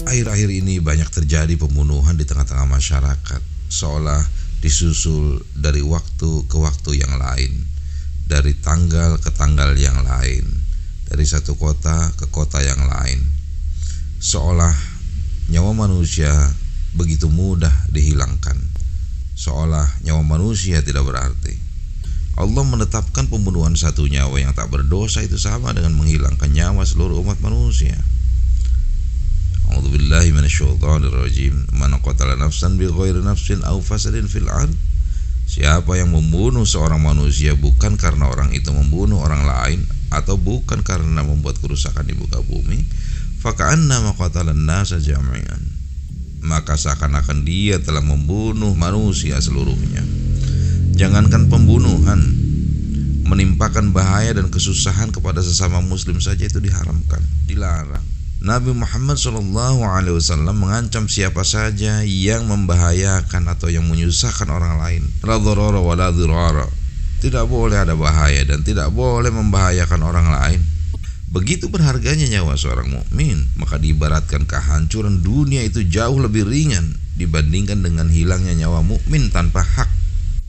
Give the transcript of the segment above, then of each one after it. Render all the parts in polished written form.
Akhir-akhir ini banyak terjadi pembunuhan di tengah-tengah masyarakat, seolah disusul dari waktu ke waktu yang lain, dari tanggal ke tanggal yang lain, dari satu kota ke kota yang lain. Seolah nyawa manusia begitu mudah dihilangkan, seolah nyawa manusia tidak berarti. Allah menetapkan pembunuhan satu nyawa yang tak berdosa itu sama dengan menghilangkan nyawa seluruh umat manusia. A'udzubillahi minasyaitonirrajim. Man qatala nafsan bighairi nafsin aw fasadin fil ard. Siapa yang membunuh seorang manusia bukan karena orang itu membunuh orang lain atau bukan karena membuat kerusakan di muka bumi, faka'annama qatalan nasa jami'an. Maka seakan-akan dia telah membunuh manusia seluruhnya. Jangankan pembunuhan, menimpakan bahaya dan kesusahan kepada sesama muslim saja itu diharamkan, dilarang. Nabi Muhammad SAW mengancam siapa saja yang membahayakan atau yang menyusahkan orang lain. La dharara wa la dhirara. Tidak boleh ada bahaya dan tidak boleh membahayakan orang lain. Begitu berharganya nyawa seorang mukmin, maka diibaratkan kehancuran dunia itu jauh lebih ringan dibandingkan dengan hilangnya nyawa mukmin tanpa hak.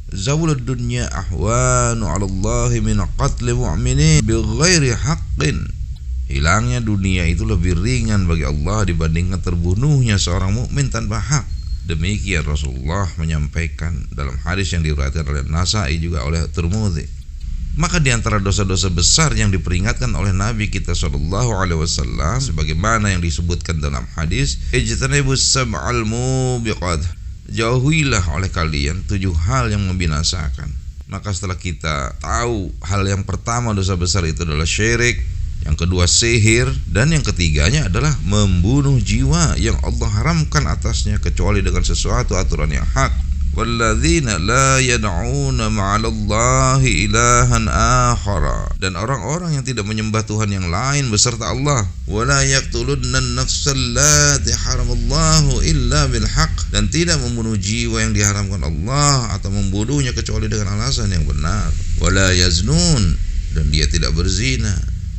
Zawlud dunya ahwanu 'ala Allah min qatli mu'minin bighairi haqqin. Hilangnya dunia itu lebih ringan bagi Allah dibandingkan terbunuhnya seorang mukmin tanpa hak. Demikian Rasulullah menyampaikan dalam hadis yang diriwayatkan oleh Nasa'i juga oleh Tirmidzi. Maka di antara dosa-dosa besar yang diperingatkan oleh Nabi kita SAW, sebagaimana yang disebutkan dalam hadis, ijtanibus sab'al mubiqat, jauhilah oleh kalian 7 hal yang membinasakan. Maka setelah kita tahu hal yang pertama dosa besar itu adalah syirik, yang kedua sihir, dan yang ketiganya adalah membunuh jiwa yang Allah haramkan atasnya kecuali dengan sesuatu aturan yang hak. Walladzina la yad'una ma'alallahi ilahan akhara, dan orang-orang yang tidak menyembah Tuhan yang lain beserta Allah. Wala yaqtulunna an-nafsal lati haramallahu illa bil haqq, dan tidak membunuh jiwa yang diharamkan Allah atau membunuhnya kecuali dengan alasan yang benar. Wala yaznun, dan dia tidak berzina.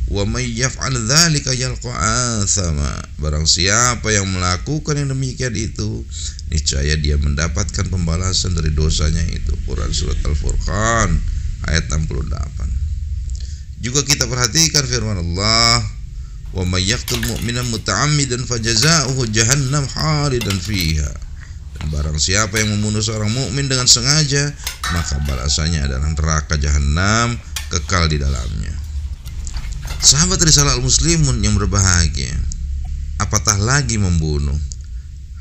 Wa may yaf'al dzalika yalqa athama, barang siapa yang melakukan yang demikian itu, niscaya dia mendapatkan pembalasan dari dosanya itu. Quran surat Al-Furqan ayat 68. Juga kita perhatikan firman Allah, wa may yaqtul mu'mina muta'ammidan fajazaohu jahannam khalidan fiha, dan barang siapa yang membunuh seorang mukmin dengan sengaja, maka balasannya adalah neraka jahanam, kekal di dalamnya. Sahabat Risalah Al-Muslimun yang berbahagia, apatah lagi membunuh.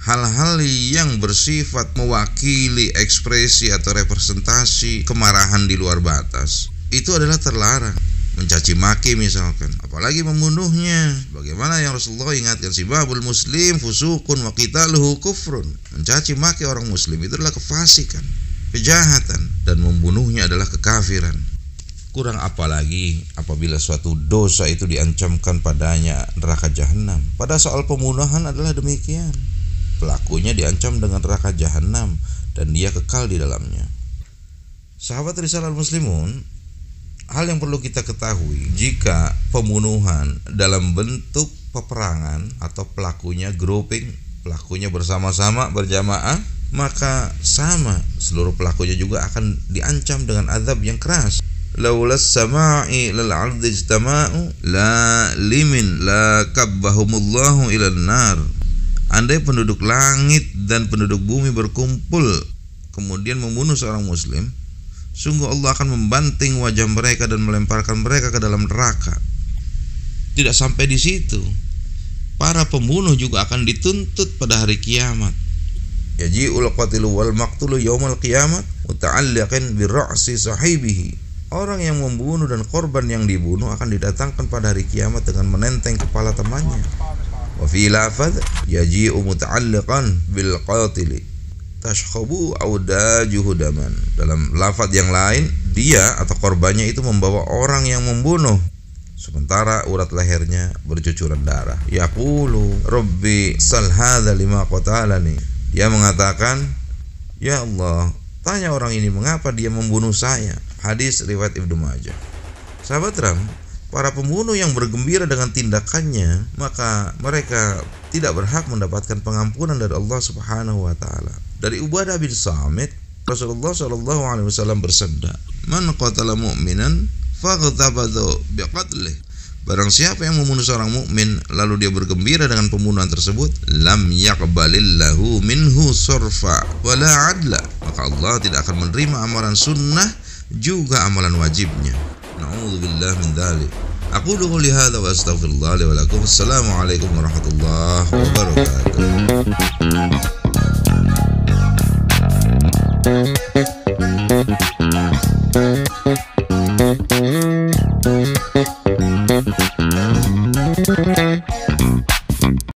Hal-hal yang bersifat mewakili ekspresi atau representasi kemarahan di luar batas itu adalah terlarang. Mencaci maki misalkan, apalagi membunuhnya. Bagaimana yang Rasulullah ingatkan, sibabul muslim fusukun wa qitaluhu kufrun. Mencaci maki orang muslim itu adalah kefasikan, kejahatan, dan membunuhnya adalah kekafiran. Kurang apalagi apabila suatu dosa itu diancamkan padanya neraka jahanam. Pada soal pembunuhan adalah demikian. Pelakunya diancam dengan neraka jahanam dan dia kekal di dalamnya. Sahabat Risalah Al-Muslimun, hal yang perlu kita ketahui, jika pembunuhan dalam bentuk peperangan atau pelakunya grouping, pelakunya bersama-sama berjamaah, maka sama seluruh pelakunya juga akan diancam dengan azab yang keras. Laulas sama'i lal ardi ijtama'u la limin la kabbahumullahu ilan nar. Andai penduduk langit dan penduduk bumi berkumpul kemudian membunuh seorang muslim, sungguh Allah akan membanting wajah mereka dan melemparkan mereka ke dalam neraka. Tidak sampai di situ, para pembunuh juga akan dituntut pada hari kiamat. Yaji'ul qatilu wal maqtulu yaumal qiyamah muta'alliqin bi ra'si sahibihi. Orang yang membunuh dan korban yang dibunuh akan didatangkan pada hari kiamat dengan menenteng kepala temannya. Wa fi lafadz yaji'u muta'alliqan bil qatili tashkhabu audajuhu daman. Dalam lafadz yang lain, dia atau korbannya itu membawa orang yang membunuh, sementara urat lehernya bercucuran darah. Yaqulu rabbi sal hadza lima qatalani. Dia mengatakan, ya Allah, tanya orang ini mengapa dia membunuh saya. Hadis riwayat Ibnu Majah. Sahabat Ram, para pembunuh yang bergembira dengan tindakannya, maka mereka tidak berhak mendapatkan pengampunan dari Allah Subhanahu wa taala. Dari Ubadah bin Samit, Rasulullah sallallahu alaihi wasallam bersabda, "Man qatala mu'minan faghtabatu biqatlih." Barang siapa yang membunuh seorang mukmin lalu dia bergembira dengan pembunuhan tersebut, lam yaqbalillahu minhu surfa wala adla, maka Allah tidak akan menerima amalan sunnah juga amalan wajibnya. Na'udzubillah min dzalik. Aqulu qouli hadza wa astaghfirullah li wa lakum. Assalamualaikum warahmatullahi wabarakatuh.